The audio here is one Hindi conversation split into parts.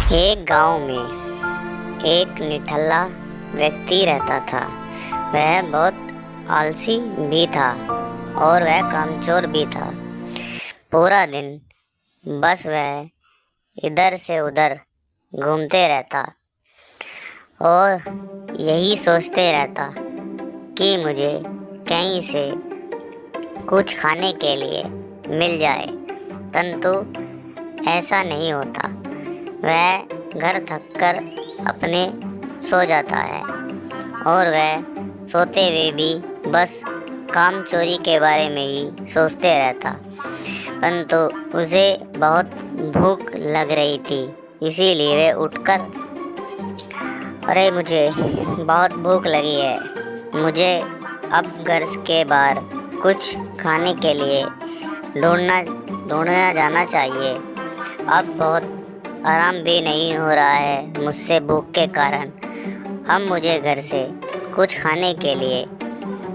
एक गांव में एक निठल्ला व्यक्ति रहता था। वह बहुत आलसी भी था और वह कामचोर भी था। पूरा दिन बस वह इधर से उधर घूमते रहता और यही सोचते रहता कि मुझे कहीं से कुछ खाने के लिए मिल जाए, परंतु ऐसा नहीं होता। वह घर थककर अपने सो जाता है और वह सोते हुए भी बस काम चोरी के बारे में ही सोचते रहता। परंतु उसे बहुत भूख लग रही थी, इसीलिए वह उठकर, अरे मुझे बहुत भूख लगी है, मुझे अब घर के बाहर कुछ खाने के लिए ढूंढना जाना चाहिए। अब बहुत आराम भी नहीं हो रहा है मुझसे भूख के कारण। अब मुझे घर से कुछ खाने के लिए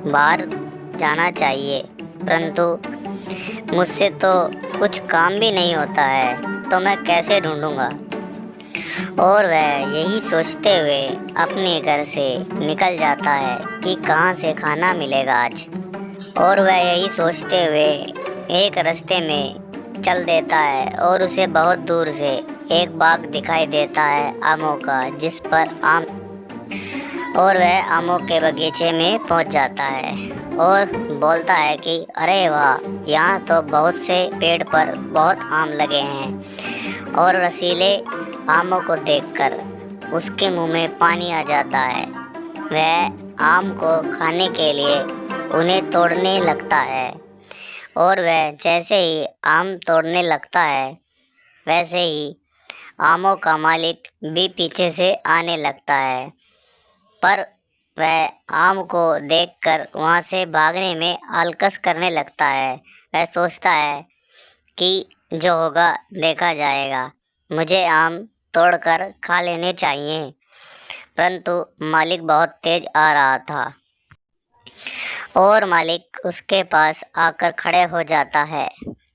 बाहर जाना चाहिए, परंतु मुझसे तो कुछ काम भी नहीं होता है, तो मैं कैसे ढूंढूंगा। और वह यही सोचते हुए अपने घर से निकल जाता है कि कहाँ से खाना मिलेगा आज। और वह यही सोचते हुए एक रास्ते में चल देता है और उसे बहुत दूर से एक बाग दिखाई देता है आमों का, जिस पर आम, और वह आमों के बगीचे में पहुंच जाता है और बोलता है कि अरे वाह, यहाँ तो बहुत से पेड़ पर बहुत आम लगे हैं। और रसीले आमों को देखकर उसके मुंह में पानी आ जाता है। वह आम को खाने के लिए उन्हें तोड़ने लगता है और वह जैसे ही आम तोड़ने लगता है, वैसे ही आमों का मालिक भी पीछे से आने लगता है। पर वह आम को देखकर वहाँ से भागने में आलकस करने लगता है। वह सोचता है कि जो होगा देखा जाएगा, मुझे आम तोड़कर खा लेने चाहिए। परंतु मालिक बहुत तेज आ रहा था और मालिक उसके पास आकर खड़े हो जाता है।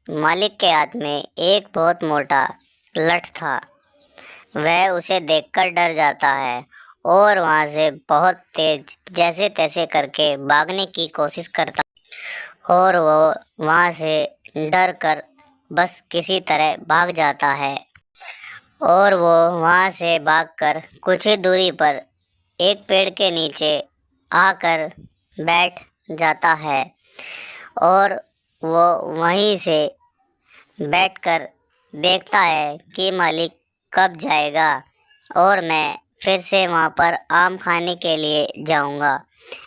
मालिक के हाथ में एक बहुत मोटा लठ था। वह उसे देखकर डर जाता है और वहाँ से बहुत तेज जैसे तैसे करके भागने की कोशिश करता, और वो वहाँ से डर कर बस किसी तरह भाग जाता है। और वो वहाँ से भागकर कुछ ही दूरी पर एक पेड़ के नीचे आकर बैठ जाता है और वो वहीं से बैठकर देखता है कि मालिक कब जाएगा और मैं फिर से वहाँ पर आम खाने के लिए जाऊँगा।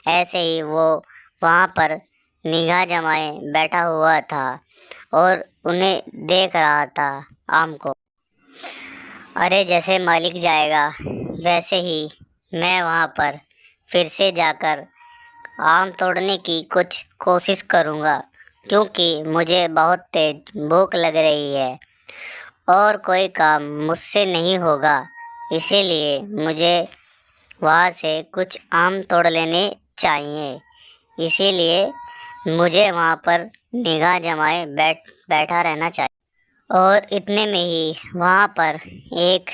ऐसे ही वो वहाँ पर निगाह जमाए बैठा हुआ था और उन्हें देख रहा था आम को। अरे जैसे मालिक जाएगा वैसे ही मैं वहाँ पर फिर से जाकर आम तोड़ने की कुछ कोशिश करूँगा, क्योंकि मुझे बहुत तेज भूख लग रही है और कोई काम मुझसे नहीं होगा। इसीलिए मुझे वहाँ से कुछ आम तोड़ लेने चाहिए। इसीलिए मुझे वहाँ पर निगाह जमाए बैठा रहना चाहिए। और इतने में ही वहाँ पर एक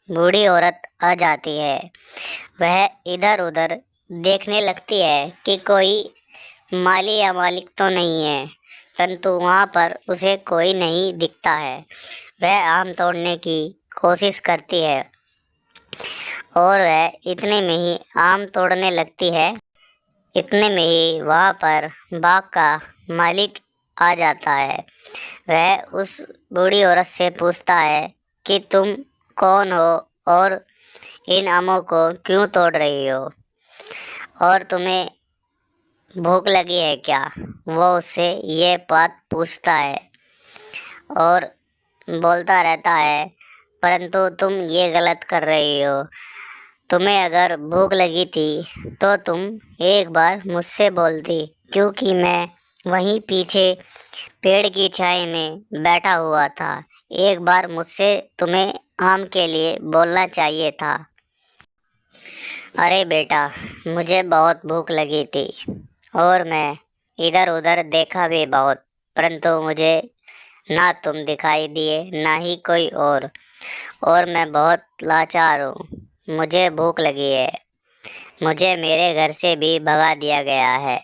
बूढ़ी औरत आ जाती है। वह इधर उधर देखने लगती है कि कोई माली या मालिक तो नहीं है, परंतु वहाँ पर उसे कोई नहीं दिखता है। वह आम तोड़ने की कोशिश करती है और वह इतने में ही आम तोड़ने लगती है। इतने में ही वहाँ पर बाग का मालिक आ जाता है। वह उस बूढ़ी औरत से पूछता है कि तुम कौन हो और इन आमों को क्यों तोड़ रही हो, और तुम्हें भूख लगी है क्या। वो उससे ये बात पूछता है और बोलता रहता है, परंतु तुम ये गलत कर रही हो। तुम्हें अगर भूख लगी थी तो तुम एक बार मुझसे बोलती, क्योंकि मैं वहीं पीछे पेड़ की छाया में बैठा हुआ था। एक बार मुझसे तुम्हें आम के लिए बोलना चाहिए था। अरे बेटा, मुझे बहुत भूख लगी थी और मैं इधर उधर देखा भी बहुत, परंतु मुझे ना तुम दिखाई दिए ना ही कोई और मैं बहुत लाचार हूँ। मुझे भूख लगी है। मुझे मेरे घर से भी भगा दिया गया है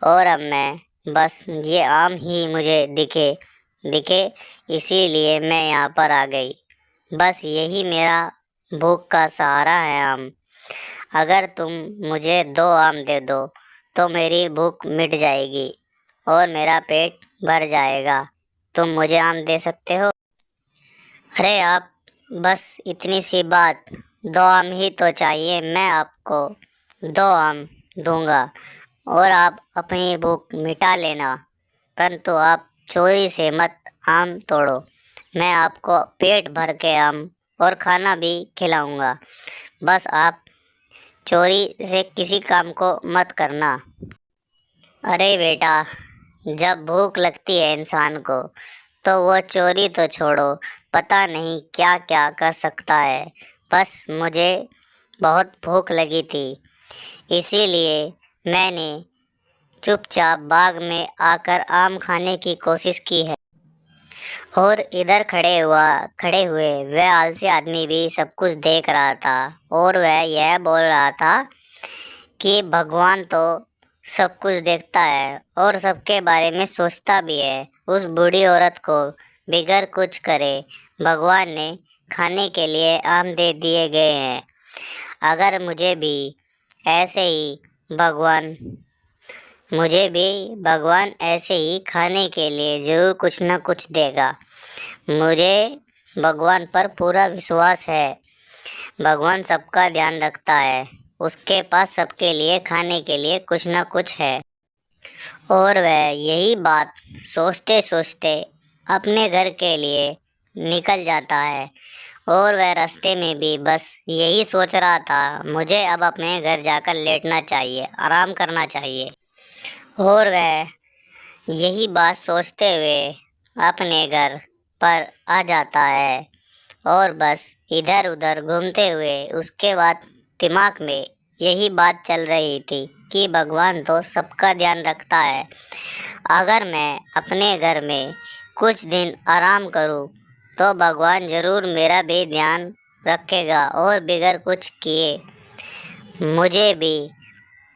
और अब मैं बस ये आम ही मुझे दिखे दिखे इसीलिए मैं यहाँ पर आ गई। बस यही मेरा भूख का सहारा है आम। अगर तुम मुझे 2 आम दे दो तो मेरी भूख मिट जाएगी और मेरा पेट भर जाएगा। तुम मुझे आम दे सकते हो? अरे आप, बस इतनी सी बात, 2 आम ही तो चाहिए। मैं आपको 2 आम दूंगा और आप अपनी भूख मिटा लेना। परंतु आप चोरी से मत आम तोड़ो। मैं आपको पेट भर के आम और खाना भी खिलाऊंगा। बस आप चोरी से किसी काम को मत करना। अरे बेटा, जब भूख लगती है इंसान को तो वो चोरी तो छोड़ो, पता नहीं क्या क्या कर सकता है। बस मुझे बहुत भूख लगी थी, इसीलिए मैंने चुपचाप बाग में आकर आम खाने की कोशिश की है। और इधर खड़े हुए वह आलसी आदमी भी सब कुछ देख रहा था और वह यह बोल रहा था कि भगवान तो सब कुछ देखता है और सबके बारे में सोचता भी है। उस बूढ़ी औरत को बिगर कुछ करे भगवान ने खाने के लिए आम दे दिए गए हैं। अगर भगवान मुझे भी भगवान ऐसे ही खाने के लिए ज़रूर कुछ न कुछ देगा। मुझे भगवान पर पूरा विश्वास है। भगवान सबका ध्यान रखता है। उसके पास सबके लिए खाने के लिए कुछ न कुछ है। और वह यही बात सोचते सोचते अपने घर के लिए निकल जाता है। और वह रास्ते में भी बस यही सोच रहा था, मुझे अब अपने घर जाकर लेटना चाहिए, आराम करना चाहिए। और वह यही बात सोचते हुए अपने घर पर आ जाता है और बस इधर उधर घूमते हुए उसके बाद दिमाग में यही बात चल रही थी कि भगवान तो सबका ध्यान रखता है। अगर मैं अपने घर में कुछ दिन आराम करूं तो भगवान ज़रूर मेरा भी ध्यान रखेगा और बिगर कुछ किए मुझे भी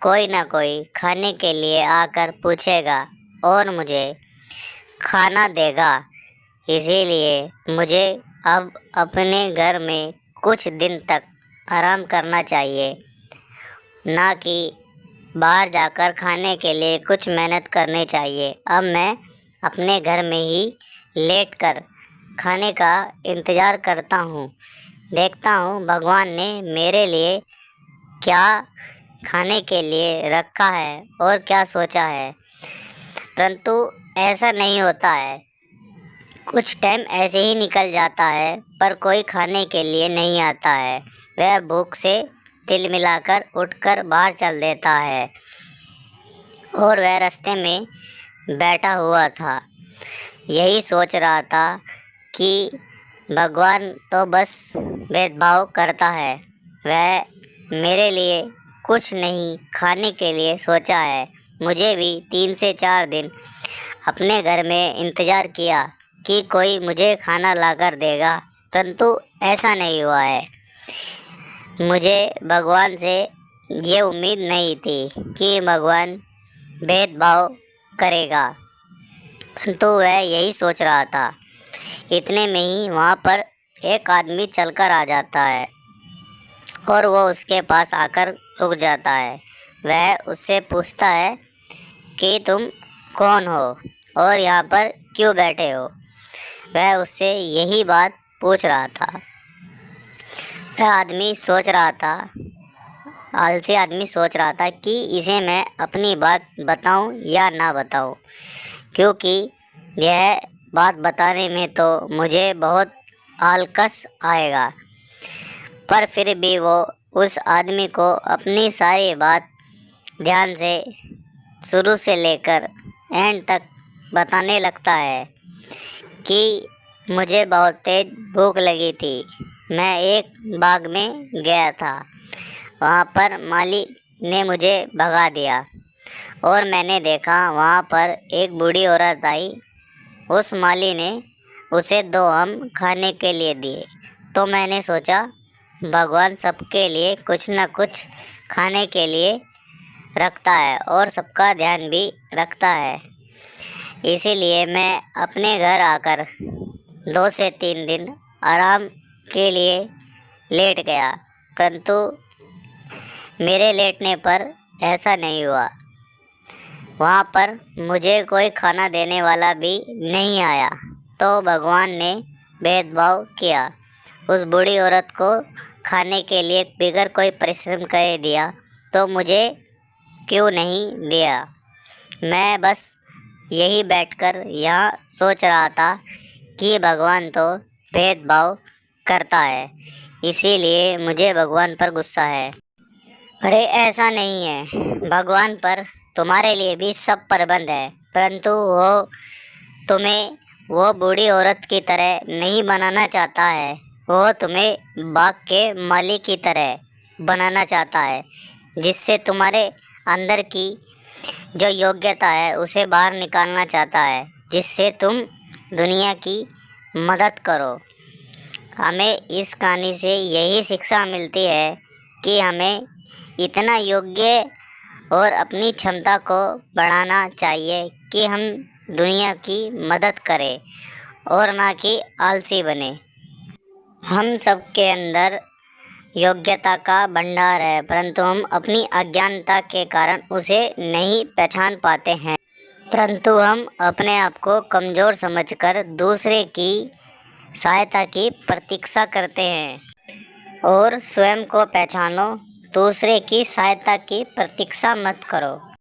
कोई ना कोई खाने के लिए आकर पूछेगा और मुझे खाना देगा। इसीलिए मुझे अब अपने घर में कुछ दिन तक आराम करना चाहिए, ना कि बाहर जाकर खाने के लिए कुछ मेहनत करनी चाहिए। अब मैं अपने घर में ही लेटकर खाने का इंतज़ार करता हूँ। देखता हूँ भगवान ने मेरे लिए क्या खाने के लिए रखा है और क्या सोचा है। परंतु ऐसा नहीं होता है। कुछ टाइम ऐसे ही निकल जाता है पर कोई खाने के लिए नहीं आता है। वह भूख से तिल मिलाकर उठकर बाहर चल देता है और वह रास्ते में बैठा हुआ था, यही सोच रहा था कि भगवान तो बस भेदभाव करता है। वह मेरे लिए कुछ नहीं खाने के लिए सोचा है। मुझे भी 3 से 4 दिन अपने घर में इंतज़ार किया कि कोई मुझे खाना लाकर देगा, परंतु ऐसा नहीं हुआ है। मुझे भगवान से ये उम्मीद नहीं थी कि भगवान भेदभाव करेगा, परंतु वह यही सोच रहा था। इतने में ही वहाँ पर एक आदमी चलकर आ जाता है और वो उसके पास आकर रुक जाता है। वह उससे पूछता है कि तुम कौन हो और यहाँ पर क्यों बैठे हो। वह उससे यही बात पूछ रहा था। वह आदमी सोच रहा था, आलसी आदमी सोच रहा था कि इसे मैं अपनी बात बताऊं या ना बताऊं, क्योंकि यह बात बताने में तो मुझे बहुत आलकस आएगा। पर फिर भी वो उस आदमी को अपनी सारी बात ध्यान से शुरू से लेकर एंड तक बताने लगता है कि मुझे बहुत तेज भूख लगी थी। मैं एक बाग में गया था, वहाँ पर माली ने मुझे भगा दिया और मैंने देखा वहाँ पर एक बूढ़ी औरत आई उस माली ने उसे 2 आम खाने के लिए दिए। तो मैंने सोचा भगवान सबके लिए कुछ न कुछ खाने के लिए रखता है और सबका ध्यान भी रखता है। इसीलिए मैं अपने घर आकर 2 से 3 दिन आराम के लिए लेट गया, परंतु मेरे लेटने पर ऐसा नहीं हुआ। वहाँ पर मुझे कोई खाना देने वाला भी नहीं आया। तो भगवान ने भेदभाव किया, उस बूढ़ी औरत को खाने के लिए बिगर कोई परिश्रम करे दिया, तो मुझे क्यों नहीं दिया। मैं बस यही बैठकर यहाँ सोच रहा था कि भगवान तो भेदभाव करता है, इसीलिए मुझे भगवान पर गुस्सा है। अरे ऐसा नहीं है, भगवान पर तुम्हारे लिए भी सब प्रबंध है, परंतु वो तुम्हें वो बूढ़ी औरत की तरह नहीं बनाना चाहता है। वो तुम्हें बाग के माली की तरह बनाना चाहता है, जिससे तुम्हारे अंदर की जो योग्यता है उसे बाहर निकालना चाहता है, जिससे तुम दुनिया की मदद करो। हमें इस कहानी से यही शिक्षा मिलती है कि हमें इतना योग्य और अपनी क्षमता को बढ़ाना चाहिए कि हम दुनिया की मदद करें और ना कि आलसी बने। हम सबके अंदर योग्यता का भंडार है, परंतु हम अपनी अज्ञानता के कारण उसे नहीं पहचान पाते हैं। परंतु हम अपने आप को कमज़ोर समझकर दूसरे की सहायता की प्रतीक्षा करते हैं। और स्वयं को पहचानो, दूसरे की सहायता की प्रतीक्षा मत करो।